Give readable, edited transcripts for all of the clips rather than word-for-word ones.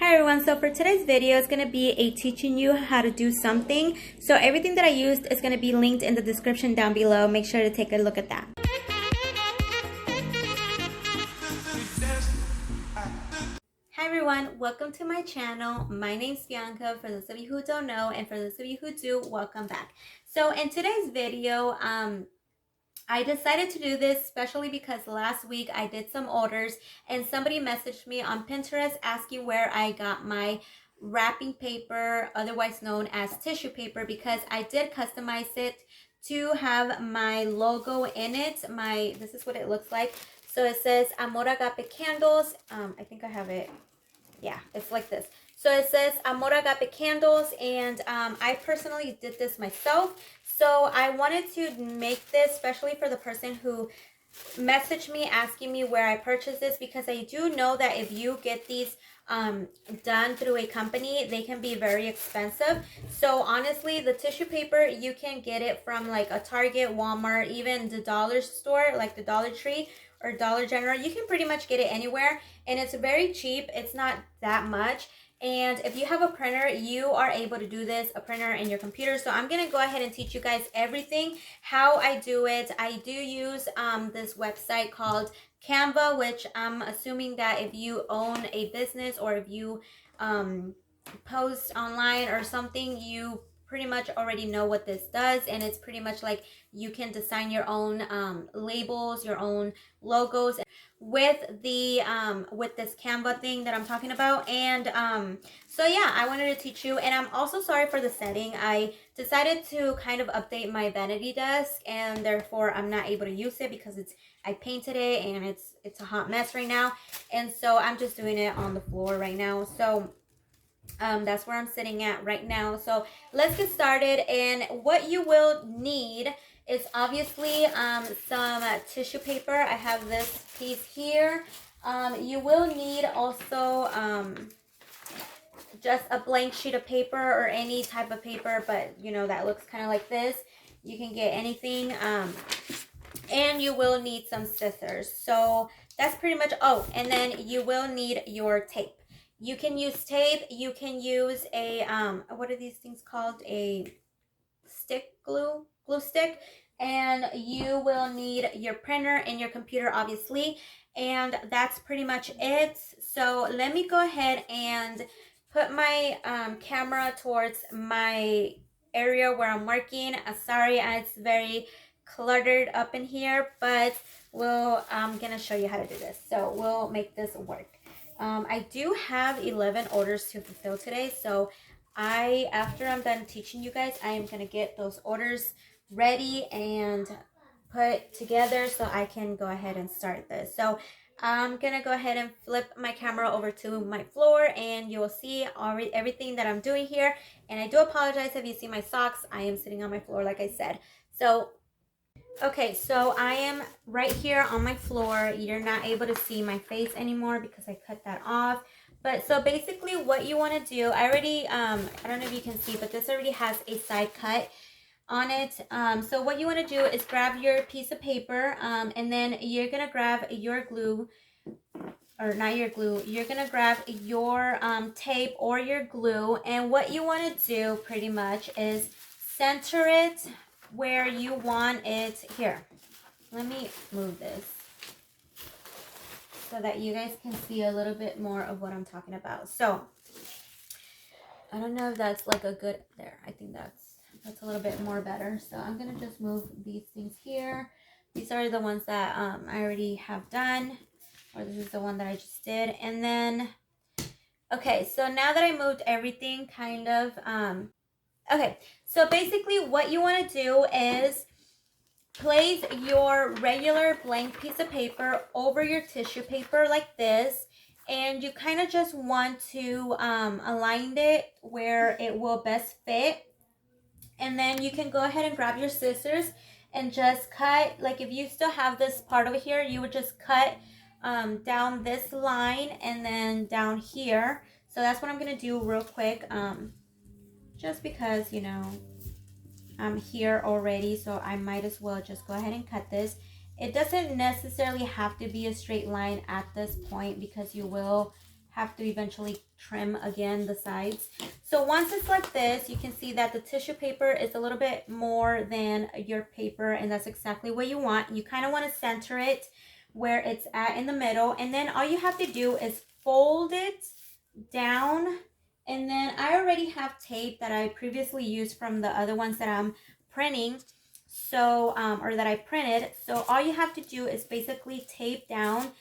Hi everyone, so for today's video it's going to be teaching you how to do something. So everything that I used is going to be linked in the description down below. Make sure to take a look at that. Hi everyone, welcome to my channel. My name's Bianca, for those of you who don't know, and for those of you who do, welcome back. So in today's video, I decided to do this especially because last week I did some orders and somebody messaged me on Pinterest asking where I got my wrapping paper, otherwise known as tissue paper, because I did customize it to have my logo in it. This is what it looks like. So it says Amor Agape Candles. I think I have it. Yeah, it's like this. So it says Amor Agape Candles, and I personally did this myself. So I wanted to make this especially for the person who messaged me asking me where I purchased this, because I do know that if you get these done through a company, they can be very expensive. So honestly, the tissue paper, you can get it from like a Target, Walmart, even the dollar store, like the Dollar Tree or Dollar General. You can pretty much get it anywhere, and it's very cheap. It's not that much. And if you have a printer, you are able to do this, a printer in your computer. So I'm going to go ahead and teach you guys everything, how I do it. I do use this website called Canva, which I'm assuming that if you own a business or if you post online or something, you pretty much already know what this does. And it's pretty much like you can design your own labels, your own logos with this Canva thing that I'm talking about. And so yeah, I wanted to teach you. And I'm also sorry for the setting. I decided to kind of update my vanity desk, and therefore I'm not able to use it because I painted it and it's a hot mess right now, and so I'm just doing it on the floor right now. So that's where I'm sitting at right now. So let's get started. And what you will need is obviously some tissue paper. I have this piece here. You will need also just a blank sheet of paper or any type of paper, but you know, that looks kind of like this. You can get anything. And you will need some scissors. So that's pretty much, oh, and then you will need your tape. You can use tape, you can use a, what are these things called? A glue stick. And you will need your printer and your computer, obviously. And that's pretty much it. So let me go ahead and put my camera towards my area where I'm working. Sorry, it's very cluttered up in here, but I'm gonna show you how to do this. So we'll make this work. I do have 11 orders to fulfill today, so after I'm done teaching you guys, I am gonna get those orders ready and put together so I can go ahead and start this. So I'm gonna go ahead and flip my camera over to my floor, and you will see everything that I'm doing here. And I do apologize if you see my socks. I am sitting on my floor, like I said. So okay, so I am right here on my floor. You're not able to see my face anymore because I cut that off. But so basically what you want to do, I already, I don't know if you can see, but this already has a side cut on it. So what you want to do is grab your piece of paper, and then you're going to grab your glue, or not your glue, you're going to grab your tape or your glue. And what you want to do pretty much is center it where you want it. Here, let me move this so that you guys can see a little bit more of what I'm talking about. So I don't know if that's like a good, there, I think that's a little bit more better. So I'm gonna just move these things here. These are the ones that I already have done, or this is the one that I just did. And then okay, so now that I moved everything kind of okay, so basically what you want to do is place your regular blank piece of paper over your tissue paper like this, and you kind of just want to align it where it will best fit. And then you can go ahead and grab your scissors and just cut, like if you still have this part over here, you would just cut down this line and then down here. So that's what I'm going to do real quick. Just because, you know, I'm here already, so I might as well just go ahead and cut this. It doesn't necessarily have to be a straight line at this point because you will have to eventually trim again the sides. So once it's like this, you can see that the tissue paper is a little bit more than your paper, and that's exactly what you want. You kind of want to center it where it's at in the middle, and then all you have to do is fold it down. And then I already have tape that I previously used from the other ones that I'm printing, so or that I printed. So all you have to do is basically tape down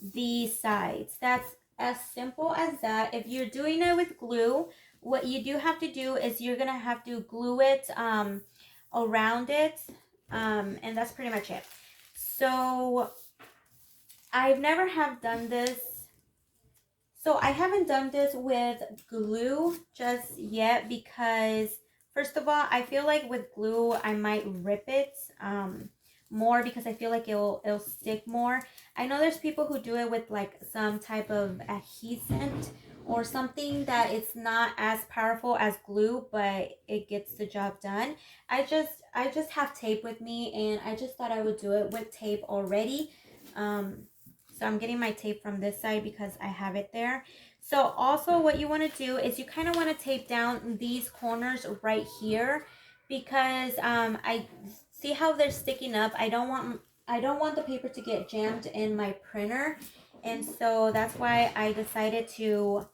the sides. That's as simple as that. If you're doing it with glue, what you do have to do is you're gonna have to glue it around it, and that's pretty much it. So I've never have done this. So I haven't done this with glue just yet because, first of all, I feel like with glue I might rip it more because I feel like it'll stick more. I know there's people who do it with like some type of adhesive or something that it's not as powerful as glue, but it gets the job done. I just have tape with me, and I just thought I would do it with tape already. So I'm getting my tape from this side because I have it there. So also what you want to do is you kind of want to tape down these corners right here because I see how they're sticking up. I don't want the paper to get jammed in my printer. And so that's why I decided to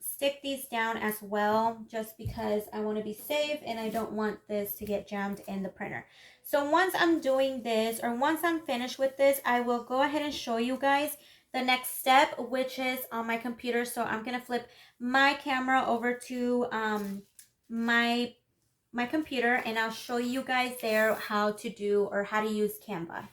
stick these down as well, just because I want to be safe and I don't want this to get jammed in the printer. So once I'm doing this, or once I'm finished with this, I will go ahead and show you guys the next step, which is on my computer. So I'm gonna flip my camera over to my computer, and I'll show you guys there how to do, or how to use Canva.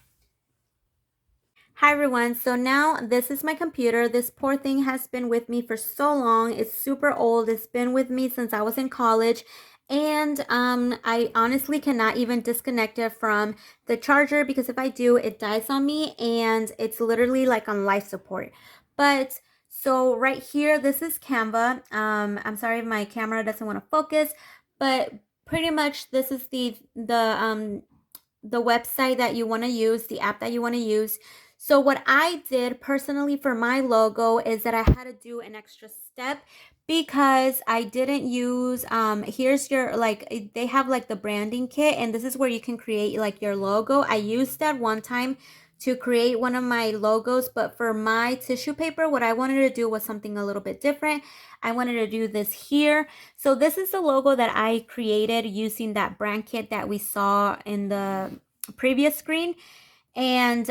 Hi everyone, so now this is my computer. This poor thing has been with me for so long. It's super old. It's been with me since I was in college, and I honestly cannot even disconnect it from the charger because if I do, it dies on me, and it's literally like on life support. But so right here, this is Canva. I'm sorry if my camera doesn't want to focus, but pretty much this is the website that you want to use, the app that you want to use. So what I did personally for my logo is that I had to do an extra step because I didn't use here's your, like, they have like the branding kit, and this is where you can create like your logo. I used that one time to create one of my logos, but for my tissue paper, what I wanted to do was something a little bit different. I wanted to do this here. So this is the logo that I created using that brand kit that we saw in the previous screen. And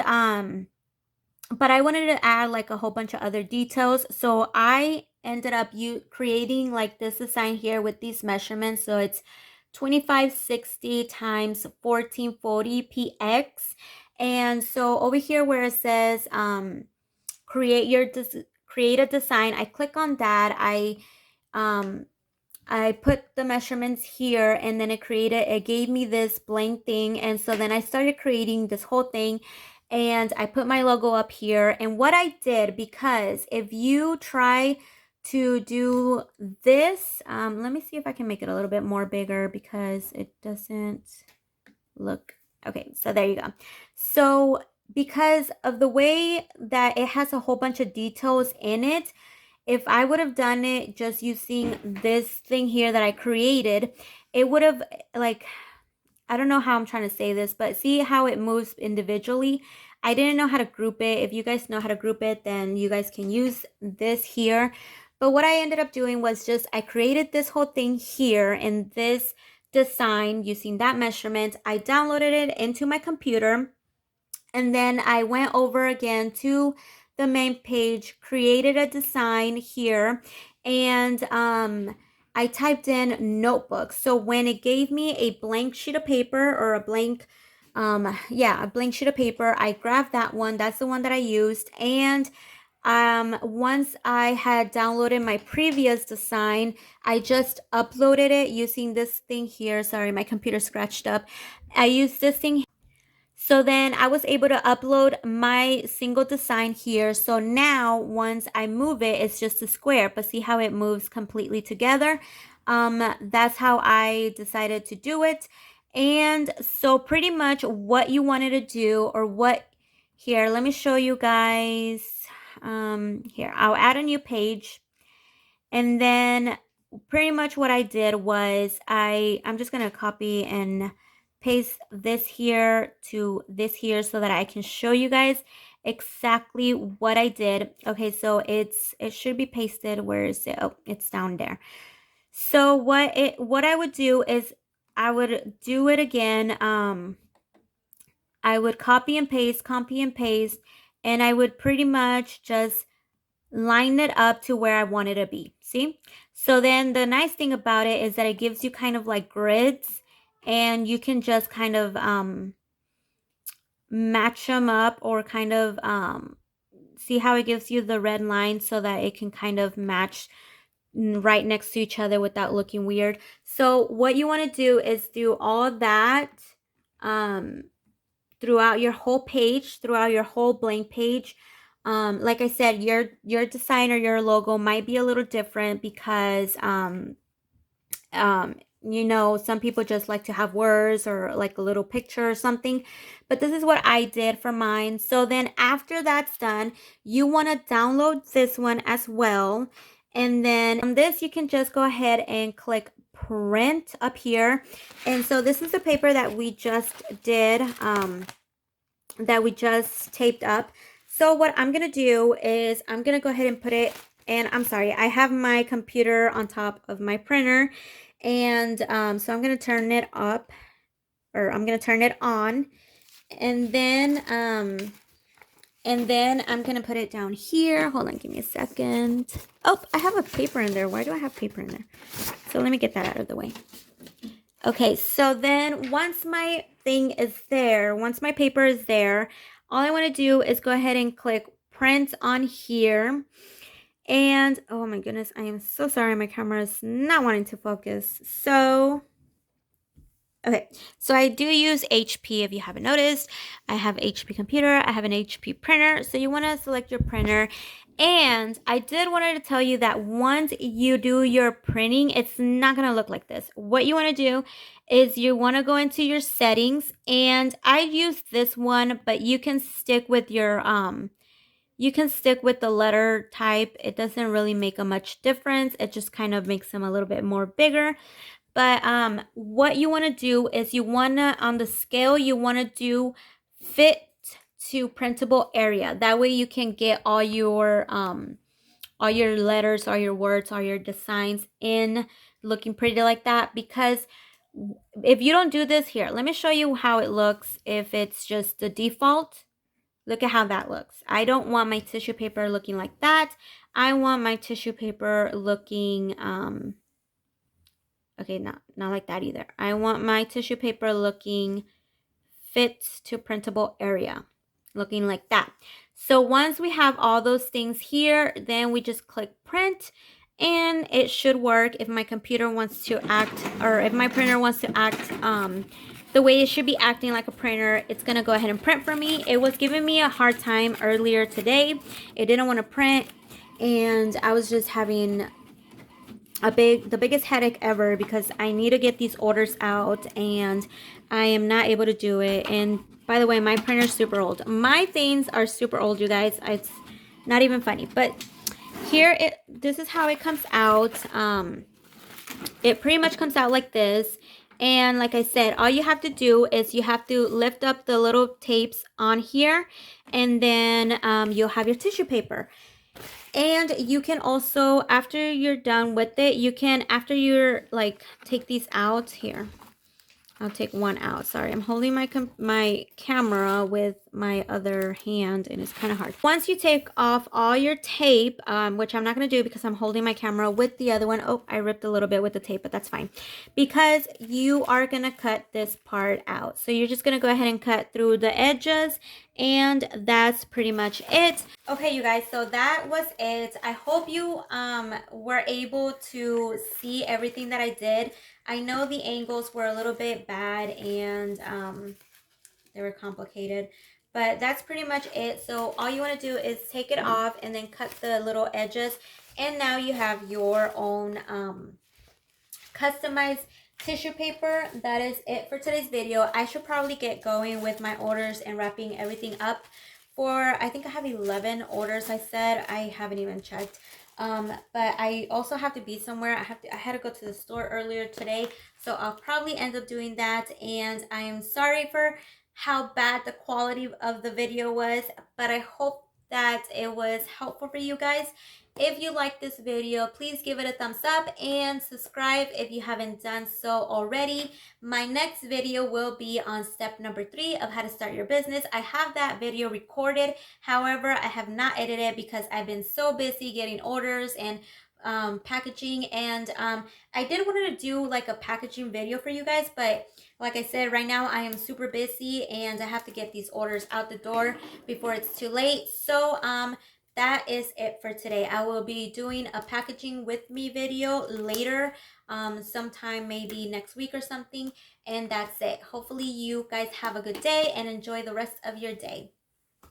but I wanted to add like a whole bunch of other details. So I ended up creating like this design here with these measurements. So it's 2560 times 1440 px. And so over here where it says create a design, I click on that. I put the measurements here, and then it gave me this blank thing. And so then I started creating this whole thing, and I put my logo up here. And what I did, because if you try to do this, let me see if I can make it a little bit more bigger because it doesn't look, okay, so there you go. So because of the way that it has a whole bunch of details in it, if I would have done it just using this thing here that I created, it would have, like, I don't know how I'm trying to say this, but see how it moves individually? I didn't know how to group it. If you guys know how to group it, then you guys can use this here. But what I ended up doing was just, I created this whole thing here in this design using that measurement. I downloaded it into my computer. And then I went over again to the main page, created a design here, and I typed in notebook. So when it gave me a blank sheet of paper, or a blank, a blank sheet of paper, I grabbed that one. That's the one that I used. And once I had downloaded my previous design, I just uploaded it using this thing here. Sorry, my computer scratched up. I used this thing. So then I was able to upload my single design here. So now once I move it, it's just a square, but see how it moves completely together? That's how I decided to do it. And so pretty much what you wanted to do, or what, here, let me show you guys. here, I'll add a new page. And then pretty much what I did was I'm just going to copy and paste this here to this here so that I can show you guys exactly what I did. Okay, so it should be pasted. Where is it? Oh, it's down there. So what I would do is I would do it again. I would copy and paste, and I would pretty much just line it up to where I want it to be. See? So then the nice thing about it is that it gives you kind of like grids, and you can just kind of match them up, or kind of see how it gives you the red line so that it can kind of match right next to each other without looking weird. So what you want to do is do all of that throughout your whole page, throughout your whole blank page. Like I said, your design or your logo might be a little different because you know, some people just like to have words or like a little picture or something, but this is what I did for mine. So then after that's done, you want to download this one as well, and then on this you can just go ahead and click print up here. And so this is the paper that we just did, that we just taped up. So what I'm gonna do is I'm gonna go ahead and put it, and I'm sorry, I have my computer on top of my printer, and so I'm gonna turn it up, or I'm gonna turn it on, and then I'm gonna put it down here. Hold on, give me a second. Oh, I have a paper in there. Why do I have paper in there? So let me get that out of the way. Okay, so then once my thing is there, once my paper is there, all I want to do is go ahead and click print on here. And oh my goodness, I am so sorry, my camera is not wanting to focus. So okay, so I do use HP. If you haven't noticed, I have HP computer, I have an HP printer. So you want to select your printer. And I did wanted to tell you that once you do your printing, it's not going to look like this. What you want to do is you want to go into your settings, and I use this one, but you can stick with your you can stick with the letter type. It doesn't really make a much difference. It just kind of makes them a little bit more bigger. But what you want to do is you want to, on the scale, you want to do fit to printable area. That way you can get all your letters, all your words, all your designs in looking pretty like that. Because if you don't do this, here, let me show you how it looks if it's just the default. Look at how that looks. I don't want my tissue paper looking like that. I want my tissue paper looking okay, not like that either. I want my tissue paper looking fit to printable area, looking like that. So once we have all those things here, then we just click print, and it should work. If my computer wants to act, or if my printer wants to act the way it should be acting like a printer, it's gonna go ahead and print for me. It was giving me a hard time earlier today. It didn't want to print, and I was just having the biggest headache ever because I need to get these orders out and I am not able to do it. And by the way, my printer's super old. My things are super old, you guys. It's not even funny. But here, this is how it comes out. It pretty much comes out like this. And like I said, all you have to do is you have to lift up the little tapes on here, and then you'll have your tissue paper. And you can also, after you're done with it, you can, after you're like, take these out here. I'll take one out. Sorry, I'm holding my camera with my other hand, and it's kind of hard. Once you take off all your tape, which I'm not going to do because I'm holding my camera with the other one. Oh, I ripped a little bit with the tape, but that's fine. Because you are going to cut this part out. So you're just going to go ahead and cut through the edges, and that's pretty much it. Okay, you guys, so that was it. I hope you were able to see everything that I did. I know the angles were a little bit bad, and they were complicated, but that's pretty much it. So all you want to do is take it off and then cut the little edges, and now you have your own customized tissue paper. That is it for today's video. I should probably get going with my orders and wrapping everything up for, I think I have 11 orders. I said I haven't even checked. But I also have to be somewhere. I had to go to the store earlier today, so I'll probably end up doing that. And I am sorry for how bad the quality of the video was, but I hope that it was helpful for you guys. If you like this video, please give it a thumbs up and subscribe if you haven't done so already. My next video will be on step number 3 of how to start your business. I have that video recorded. However, I have not edited it because I've been so busy getting orders and packaging, and I did want to do like a packaging video for you guys, but like I said, right now I am super busy and I have to get these orders out the door before it's too late. So that is it for today. I will be doing a packaging with me video later, sometime maybe next week or something, and that's it. Hopefully you guys have a good day and enjoy the rest of your day.